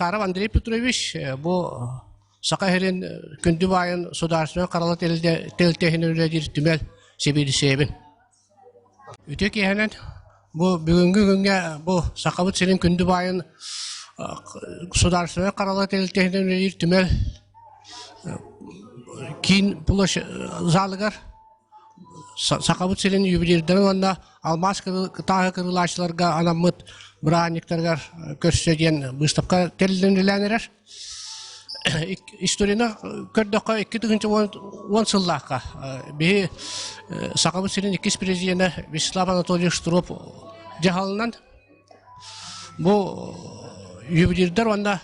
Захаров Андрей Петрович bu Sakahir'in kündü bayın sudarsına karalı teltehini üredir tümel sebili sebin. Öteki hemen bu bugünkü günge bu Sakavut senin kündü bayın sudarsına karalı teltehini üredir tümel kin bulaş zalıgar Sakavut senin yübilirden onda almaz kıtağı kırılaşlarga anamıt Braniktargar köşeden bıstapka tellendiler. İstoriyana kördaka 2010 yıllarca bir Sakavut senin iki prezidenti Vislav Anatolievich Strop cehalından bu yübilirler onda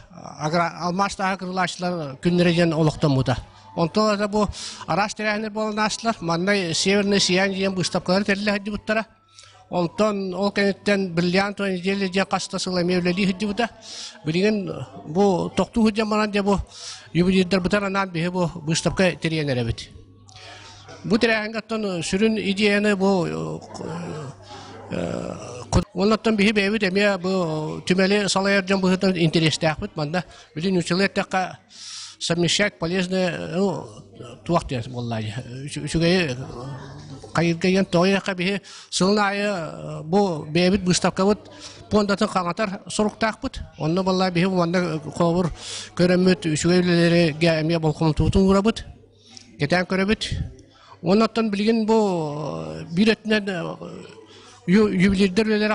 almaz daha kırılaşlar günlerden oluktan bu da. Ondan da bu araştıranlar bolanaslar manday Severny Siyan diyen bıstapkaları telli buttara. Ondan ol kentten brilliant oyuncuları diye kastasıyla mevleli hıcı bu da. Bilgin bu toktu hıcı manan diye bu yübilirler butaran bir bu bıstapka teriyenler evet. Bu teriyengattan sürün ideyanı bu ondan bir evet emiye bu tümeli salayarcan bu hıdan intereste yapıt manda. Bilin uçulayet dakika совмещать полезное, ну, туахтер, wallahi. Şurayı kayırgayan toya kabihi sılnaya bu bebit büstavkavut pondatın kanatar soruk takput. Onda wallahi bihi wanda kovur köremüt şurayları gelmeye balkon tutun urabut. Keten köremüt. Ondan bilgin bu bir etnen yübilirlerlere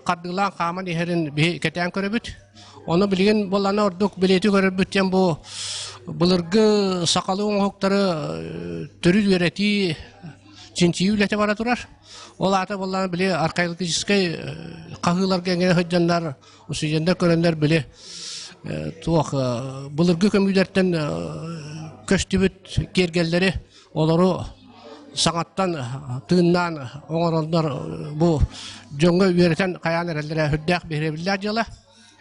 kaddılan kaman iherin bir keten köremüt. Onu bilgin bolana orduk bileti köremütten bu Bulurgu sakalı hokları türü üreti cinci ülete var durar. Olata bollan bile arkaylık jiskay kahılar gene hıcanlar usujanda körenler bile tuaq bulurgu kömülerden köstübüt gergelleri oları sanattan tığından oğranlar bu jonga üreten kayan erellere hüddak berebillah jala.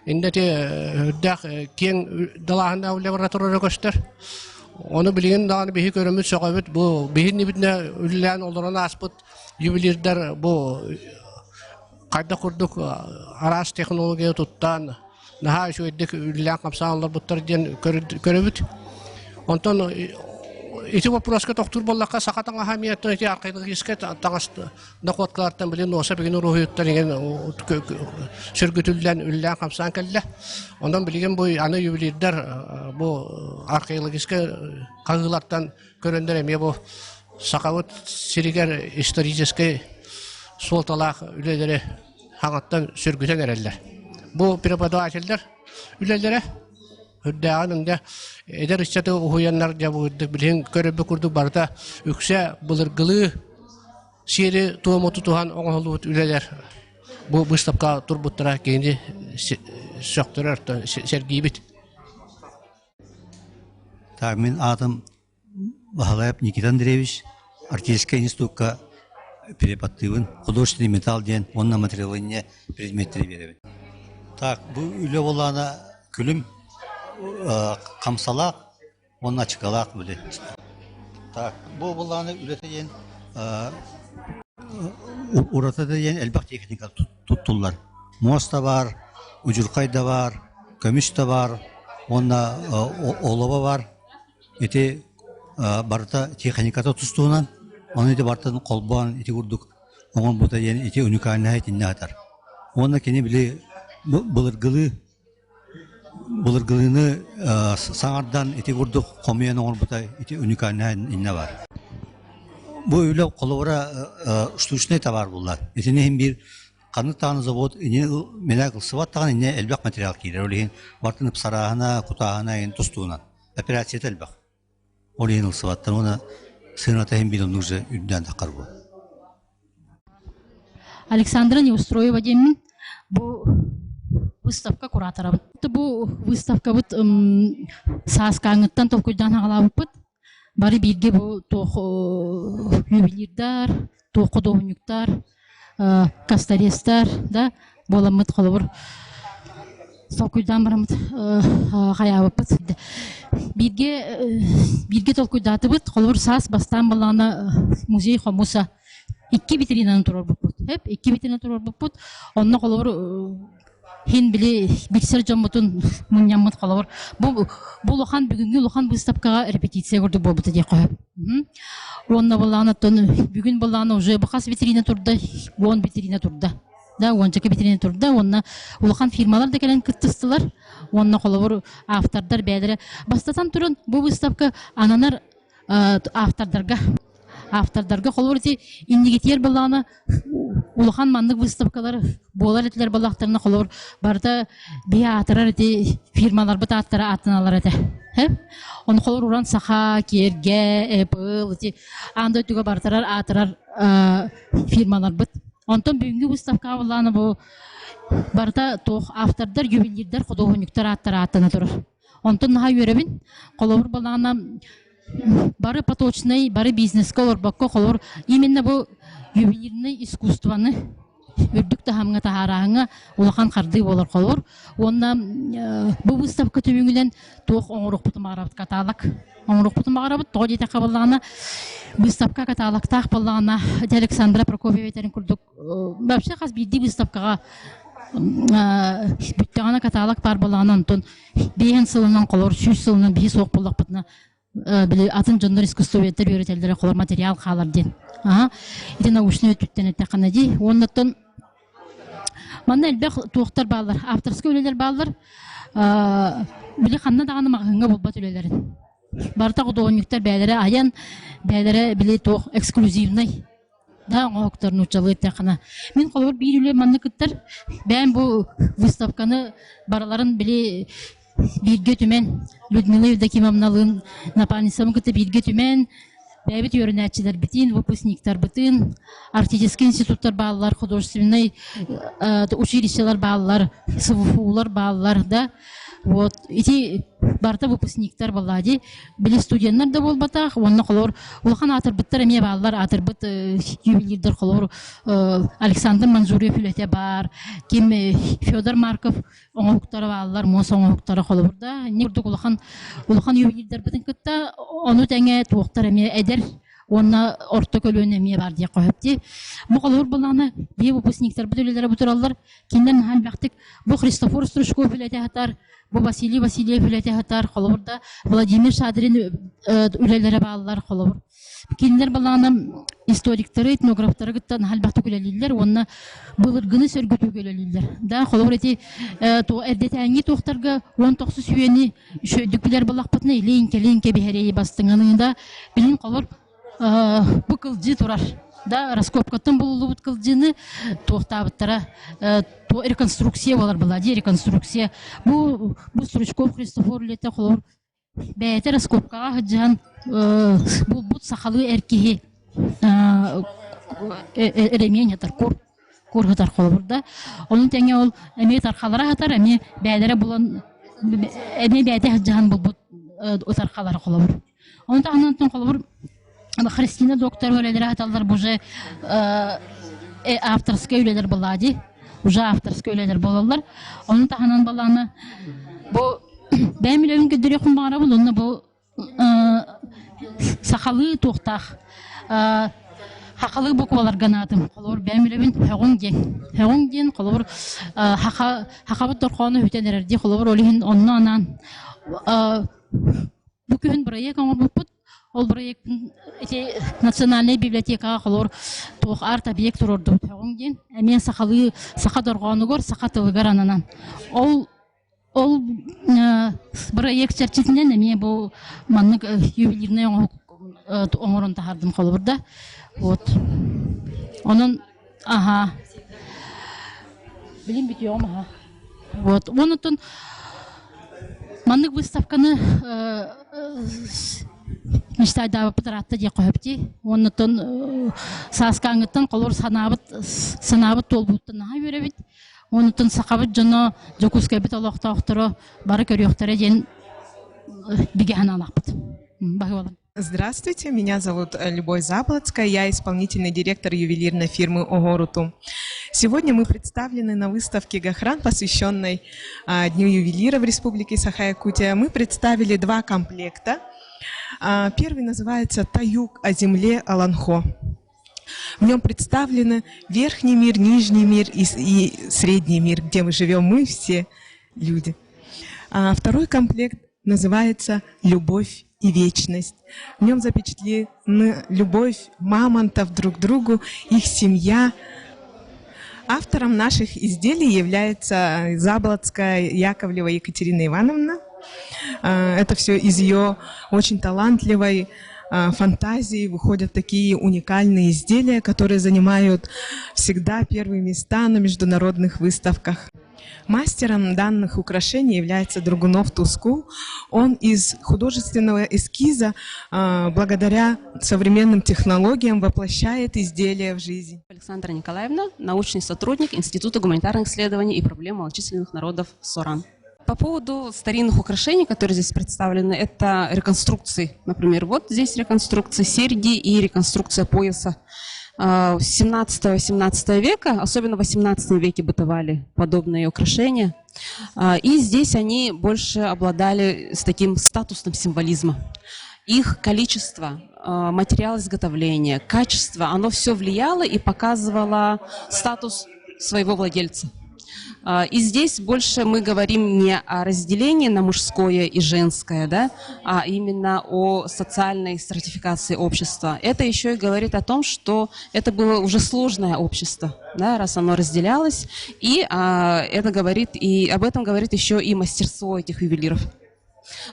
İndeti hüddak kiyen dalahında laboratuvarda göster. Onu bilgin dağını bihi körümüz soğabıt bu bihin nibitine ülülen olurana aspıt jubilirler bu kayda kurduk aras teknolojiye tuttan daha şu eddik ülülen kapsanlar butlar diyen körübüt. Ondan iti vapuraska doktor bollaka sakatan ahamiyatın iti arkaylık iske tağız nakotlardan bilin olsa bilin ruhiyattan ingen sürgütülden üllen kapsan kelle. Ondan bilgin bu anı jubilirler bu arkaylık iske kağılardan köründeremeye bu Sakavut siriger historiceske soltalak üleleri hangattan sürgüten ereller. Bu preparatörler ülelere hüddağının da eder içte uyanlar da bu bilin körebe kurduk barda yükse bulurgılı seri tuğmutu tuhan oğlu üleler bu bıstapka turbutlara kendi şokturar sergibit. Tahmin adım Bahalayap Nikita Andreevich Артельская институтка преподаватель художественный металл ден онна материалыне предметтер беребит. Так, bu üle olana külüm kamsalak onna çıkalak böyle. Tak, bu olana ületeyen orada da yani elbak teknika tuttular. Mos da var, ucurkay da var, kömüş de var, onna olaba var. Eti barta teknikata tustuğundan onu eti bartanın kolban eti vurduk. Onun bu da yani eti unikalına etinne atar. Onda kendi bile bulurgılığını sağardan eti vurduk. Komiyen onun bu da eti unikalına inne var. Bu öyle kolavara uçtuğuşuna da var bunlar. Etine hem bir kanıt tağını zavod, menak sıvat tağını inne elbak materyal kiler. Öyle bartanıp sarağına, kutağına tustuğundan. Operasiyet elbak. Oraya sıvattan ona sınırta hem bir onurca ünlüden takar bu. Александра Неустроева demin bu выставка кураторы. Bu выставка вот саскаңыттан толкуйдан агалабыппыт. Бары бирге bu тоқ ювелирдар, тоқы доғынюктар, кастарестар да боламыт қолыбыр. Толкуйдан барамыт хаябыппыт. Бирге толкуйдатыбыт қолыбыр сас бастан балана музей хомуса. İki vitrinden turur bu put. Hep iki vitrinden turur bu put. Onunla kolor хин били биксер жомутун муньяммыт колор. Бу лохан бүгүнгү лохан выставкага репетиция көрдүк болбута дей коёп. Онна болланы тон бүгүн болланы уже бахас витрина турда, вон витрина турда. Да, ончака витрина турда, онна улахан фирмалар да келен кыттыстылар. Онна колор автордар бәдере. Бастатан турун бу выставка ананар автордарга колор ти индигитер болланы улахан мандык выставкалар болар этилер балактарына колор барда бия атырар эти фирмалар быта аттара атыналар эте. Он колор уран саха, керге, эпл эти анда түгө бартарар атырар фирмалар быт. Онтон бүгүнкү выставка болланы бу барда тох автордар, ювелирдер, художниктер аттара атына турар. Онтон наха йөрөбүн колор болланы бары поточный, бары бизнес колор бакко колор именно бу ювелирный искусствоны үрдүк тахамга тахараңа улахан карды болор колор. Онна бу выставка төбүңүлен тох оңрук бутумарабыт каталог. Оңрук бутумарабыт тоди такабалана выставка каталогтах балана Александра Прокофьевичтен курдук. Вообще хас бидди выставкага бүттөгана каталог бар балана антон бейен сылынан колор 100 сылынан бии соок болдукпутна били атын жоннор искусствоведтер үйрөтелдер колор материал калар ден. Ити научный өтүттен этекана ди. Оннотон манда элбек туохтар баалар, авторский өлелер баалар били ханна даганы магынга болбат өлелерин. Барта художниктер бәдере аян, бәдере били туох эксклюзивный. Да, оңоктарын учалы этекана. Мен колор бир үле манны кыттар бән бу выставканы бараларын били бирге түмен Людмила Евдокимовналын напарницам кыты бирге түмен бәбит йөрнәчиләр битин, выпускниктар битин, артистический институттар балалар, художественный училищелар балалар, СВФУлар балалар да. Вот эти барта выпускниктар баллади, били студенттар да болбатах, онна колор улахан атырбыттар эме балалар атырбыт ювелирдер колор Александр Манзурев үлете бар, ким Федор Марков оңоктары балалар, мос оңоктары колор да. Не курдук улахан ювелирдер битин кытта, ону теңе туоктар эме эдер онна орто көлөнө эме бар дей коёпти. Бу колор баланы бе выпускниктар бүтөлөлөр бутураллар, кинден халбактык бу Христофор Стручков үлете хатар, бу Василий Васильев үлете хатар колорда, Владимир Шадрин үлелере балалар колор. Киндер баланы историктары, этнографтары гыттан халбактык үлелилер, онна былыргыны сөргөтүү келелилер. Да колор эти то эрдетеңи токтарга 19 сүйени шөйдүклер балакпытны ленке бихерей бастыңынында билин колор бу кылжы турар. Да, раскопкатын булулу бут кылжыны токтабыттара то реконструкция болар булади, реконструкция. Бу Стручков Христофор лете колор бәйте раскопкага хаджан бут сахалы эркиги эремен ятар кургатар колор да. Онун теңе ол эме тархалара хатар, эме бәйләре булан эме бәйте хаджан бут тархалара колор. Онун таңнан колор Христина доктор өлелер аталар уже авторский өлелер болады, уже авторский өлелер болалар. Onun tahanan balаны bu ben milyon güdürü kumbara bulundu bu sakalı tohtaq hakalı bokvalar ganatım kolor ben milyon hegon gen kolor hakabat torqanı hütenerdi kolor olihin onnan bu köyün proyekt ama bu ол проекттин национальный библиотекага колор тох арт объект турду. Тагын мен саха доргону гөр, саха тылгар анан. Ол проект чарчитинен мен бу маннык ювелирный оңорун тахардым колор да. Вот. Онун билим битиём Вот. Онутун маннык выставканы мечтайда патратта дей коёпти. Онутун саскаңыттан колор санабыт толбуттан беребит. Онутун сакабыт жана жокускай бит алактактыры бары көрөктөрө ден бигехан алакпыт. Багыбалам. Здравствуйте, меня зовут Любовь Заблоцкая, я исполнительный директор ювелирной фирмы Огоруту. Сегодня мы представлены на выставке Гохран, посвященной Дню ювелира в Республике Саха-Якутия. Мы представили 2 комплекта. Первый называется «Таюк о земле Аланхо». В нем представлены верхний мир, нижний мир и средний мир, где мы живем, мы все люди. А второй комплект называется «Любовь и вечность». В нем запечатлены любовь мамонтов друг к другу, их семья. Автором наших изделий является Заблоцкая Яковлева Екатерина Ивановна. Это все из ее очень талантливой фантазии выходят такие уникальные изделия, которые занимают всегда первые места на международных выставках. Мастером данных украшений является Драгунов Тускул. Он из художественного эскиза, благодаря современным технологиям, воплощает изделия в жизнь. Александра Николаевна, научный сотрудник Института гуманитарных исследований и проблем малочисленных народов СОРАН. По поводу старинных украшений, которые здесь представлены, это реконструкции. Например, вот здесь реконструкция серьги и реконструкция пояса. 17-18 века, особенно в 18 веке бытовали подобные украшения. И здесь они больше обладали с таким статусным символизмом. Их количество, материал изготовления, качество, оно все влияло и показывало статус своего владельца. И здесь больше мы говорим не о разделении на мужское и женское, да, а именно о социальной стратификации общества. Это еще и говорит о том, что это было уже сложное общество, да, раз оно разделялось, и это говорит, и об этом говорит еще и мастерство этих ювелиров.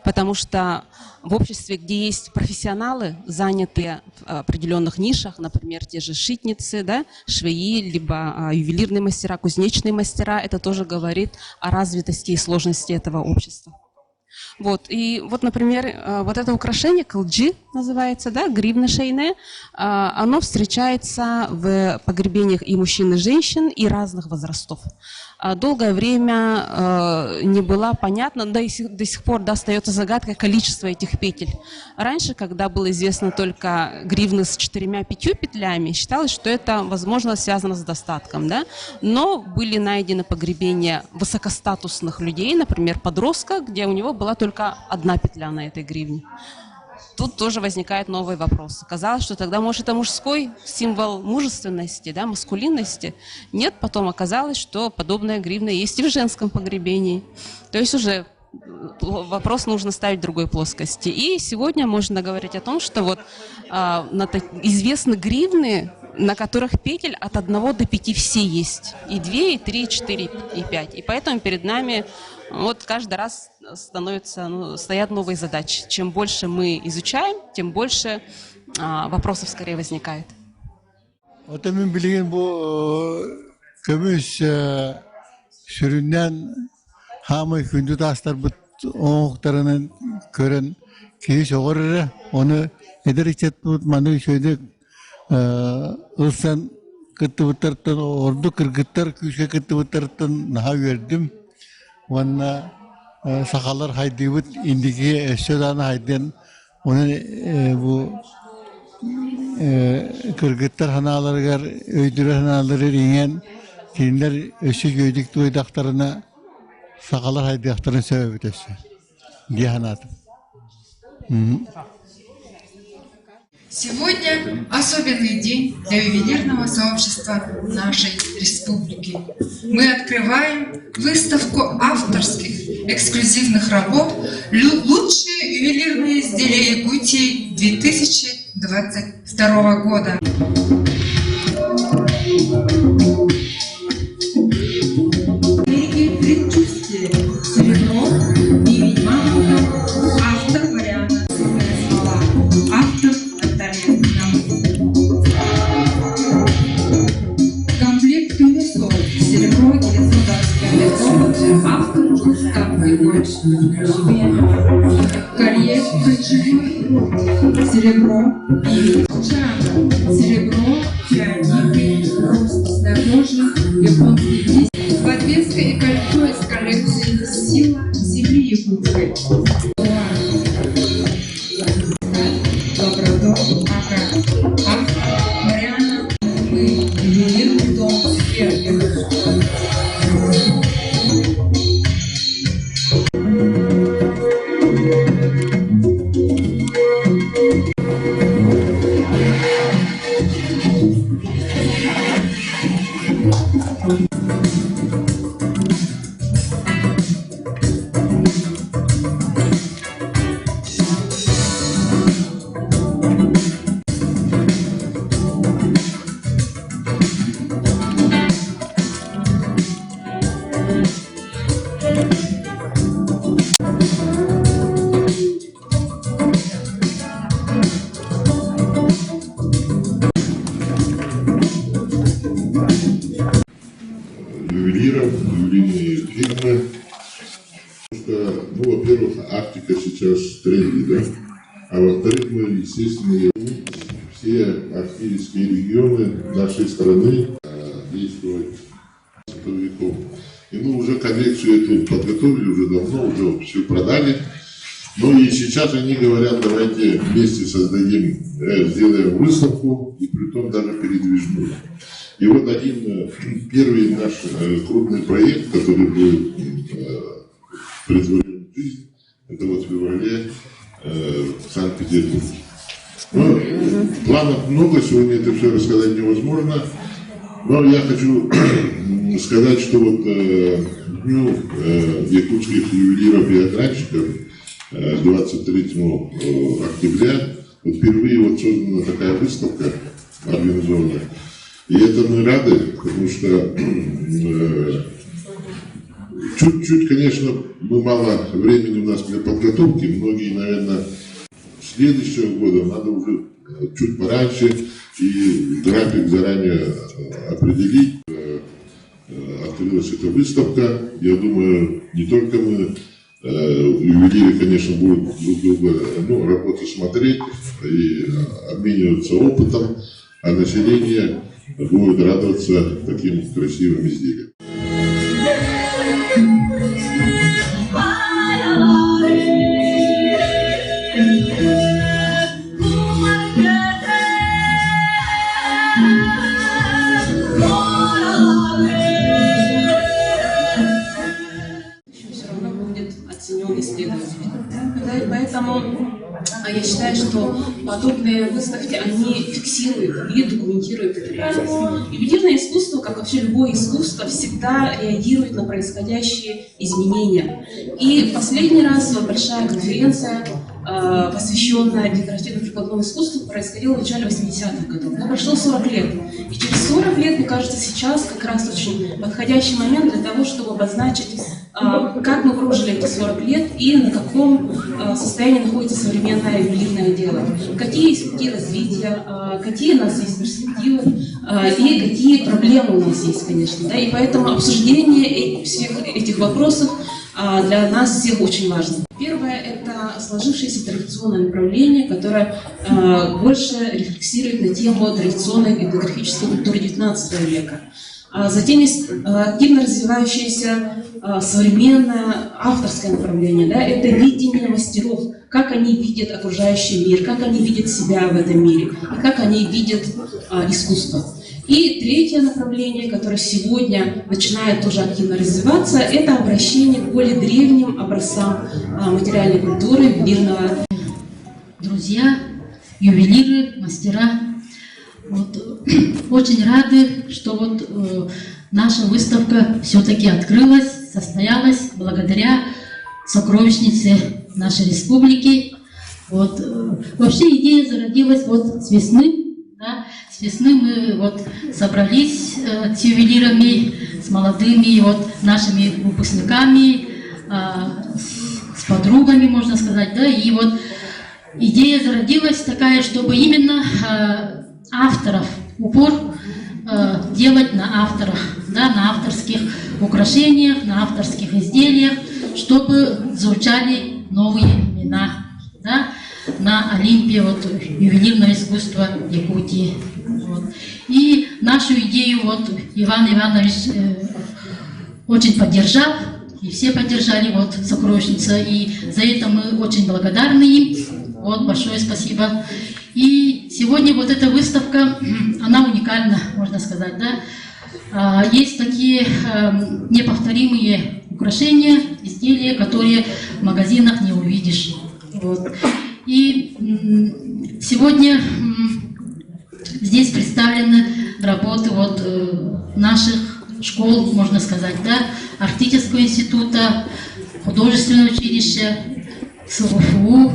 Потому что в обществе, где есть профессионалы, занятые в определенных нишах, например, те же шитницы, да, швеи, либо ювелирные мастера, кузнечные мастера, это тоже говорит о развитости и сложности этого общества. Вот, и вот, например, вот это украшение, кылджи называется, да, гривна шейная, оно встречается в погребениях и мужчин, и женщин, и разных возрастов. Долгое время не была понятна, да и до сих пор, да, остается загадка количества этих петель. Раньше, когда было известно только гривны с 4-5 петлями, считалось, что это, возможно, связано с достатком, да? Но были найдены погребения высокостатусных людей, например, подростка, где у него была только одна петля на этой гривне. Тут тоже возникает новый вопрос. Казалось, что тогда, может, это мужской символ мужественности, да, маскулинности. Нет, потом оказалось, что подобная гривна есть и в женском погребении. То есть уже вопрос нужно ставить в другой плоскости. И сегодня можно говорить о том, что вот известны гривны, на которых петель от 1 до 5 все есть. И 2, и 3, и 4, и 5. И поэтому перед нами вот каждый раз стоят новые задачи. Чем больше мы изучаем, тем больше вопросов скорее возникает. Вот мы билген бу көмүс сүрүннән хамы күндү тастар бут оңуктарынан көрөн кийиш огоры оны эдеричет бут маны шөйдө ылсан кыттыбыттардан орду кыргыттар күшке кыттыбыттардан наха бердим. Ванна сахалар хайдыбыт индиги эшөданы хайден оны бу кыргыттар ханаларгар өйдүрө ханалары иген киндер өсү жөйдүк туйдактарына сахалар хайдыктарын себеби төсө диханатым. Сегодня особенный день для ювелирного сообщества нашей республики. Мы открываем выставку авторских эксклюзивных работ «Лучшие ювелирные изделия Якутии 2022 года». Предчувствие, серебро и ведьманка, автор Вариана, смола, автор комплект колесо, серебро и государственное колесо, автор Густав Григорьевич. Колье ключевой, серебро и чана, серебро, чайник, роскошно японский лист, подвеска и кольцо из коллекции «Сила земли якутской». Добродом, Мариана, мы ювелирный дом Свердлов. все арктические регионы нашей страны действовать веков. И мы уже коллекцию эту подготовили уже давно, уже все продали. Ну и сейчас они говорят, давайте вместе создадим, сделаем выставку, и притом даже передвижную. И вот один первый наш крупный проект, который будет претворен в жизнь, это вот в феврале в Санкт-Петербурге. Ну, планов много, сегодня это все рассказать невозможно, но я хочу сказать, что вот Дню якутских ювелиров и огранщиков 23 октября вот впервые вот создана такая выставка организованная. И это мы рады, потому что чуть-чуть, конечно, мы мало времени у нас для подготовки. Многие, наверное, следующего года надо уже чуть пораньше и график заранее определить. Открылась эта выставка. Я думаю, не только мы, ювелиры, конечно, будут друг друга работу смотреть и обмениваться опытом, а население будет радоваться таким красивым изделиям. Поэтому я считаю, что подобные выставки, они фиксируют и документируют эту реальность. Ювелирное искусство, как вообще любое искусство, всегда реагирует на происходящие изменения. И последний раз вот большая конференция, посвященная декоративно-прикладному искусству, происходила в начале 80-х годов. Да, прошло 40 лет. И через 40 лет, мне кажется, сейчас как раз очень подходящий момент для того, чтобы обозначить, как мы прожили эти 40 лет и на каком состоянии находится современное ювелирное дело. Какие есть пути развития, какие у нас есть перспективы и какие проблемы у нас есть, конечно. Да? И поэтому обсуждение всех этих вопросов для нас всех очень важно. Первое – это сложившееся традиционное направление, которое больше рефлексирует на тему традиционной этнографической культуры XIX века. Затем есть активно развивающееся современное авторское направление. Да? Это видение мастеров, как они видят окружающий мир, как они видят себя в этом мире, и как они видят искусство. И третье направление, которое сегодня начинает тоже активно развиваться, это обращение к более древним образцам материальной культуры, ювелирного. Друзья, ювелиры, мастера, вот, очень рады, что вот наша выставка все-таки открылась, состоялась благодаря сокровищнице нашей республики. Вот, вообще идея зародилась вот с весны. Да? С весны мы вот собрались с ювелирами, с молодыми вот нашими выпускниками, с подругами, можно сказать, да, и вот идея зародилась такая, чтобы именно авторов, упор делать на авторах, да, на авторских украшениях, на авторских изделиях, чтобы звучали новые имена, да, на Олимпе вот, ювелирного искусства Якутии. Вот. И нашу идею вот Иван Иванович очень поддержал, и все поддержали вот сокровищница, и за это мы очень благодарны им. Вот, большое спасибо. И сегодня вот эта выставка, она уникальна, можно сказать, да. Есть такие неповторимые украшения, изделия, которые в магазинах не увидишь. Вот. И сегодня здесь представлены работы вот наших школ, можно сказать, да, Арктического института, художественного училища, СУФУ.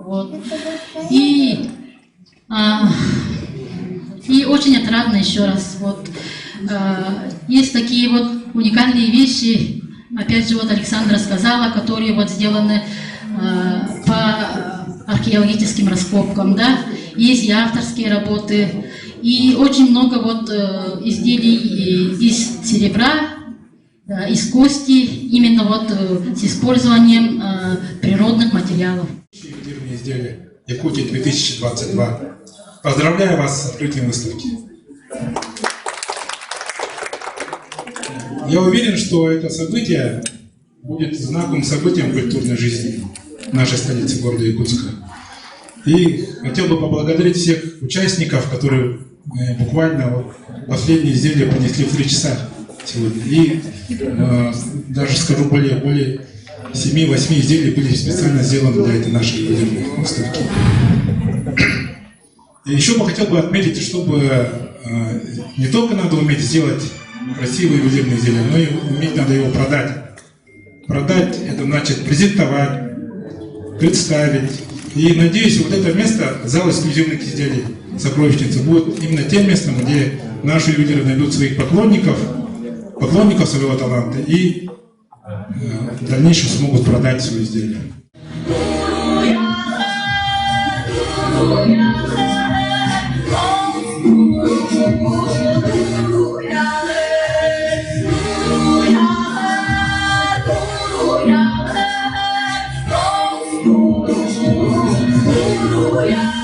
Вот. И очень отрадно еще раз. Вот, есть такие вот уникальные вещи, опять же, вот Александра сказала, которые вот сделаны по археологическим раскопкам, да, есть и авторские работы, и очень много вот изделий из серебра, да, из кости, именно вот с использованием природных материалов. Ювелирные изделия Якутии 2022. Поздравляю вас с открытием выставки. Я уверен, что это событие будет знаковым событием культурной жизни нашей столицы, города Якутска. И хотел бы поблагодарить всех участников, которые буквально вот последние изделия принесли в 3 часа сегодня. И даже скажу, более 7-8 изделий были специально сделаны для этой нашей ювелирной выставки. И еще бы хотел бы отметить, чтобы не только надо уметь сделать красивые ювелирные изделия, но и уметь надо его продать. Продать – это значит презентовать, представить. И надеюсь, вот это место, зал эксклюзивных изделий «Сокровищница», будет именно тем местом, где наши ювелиры найдут своих поклонников своего таланта и в дальнейшем смогут продать свои изделия. Yeah.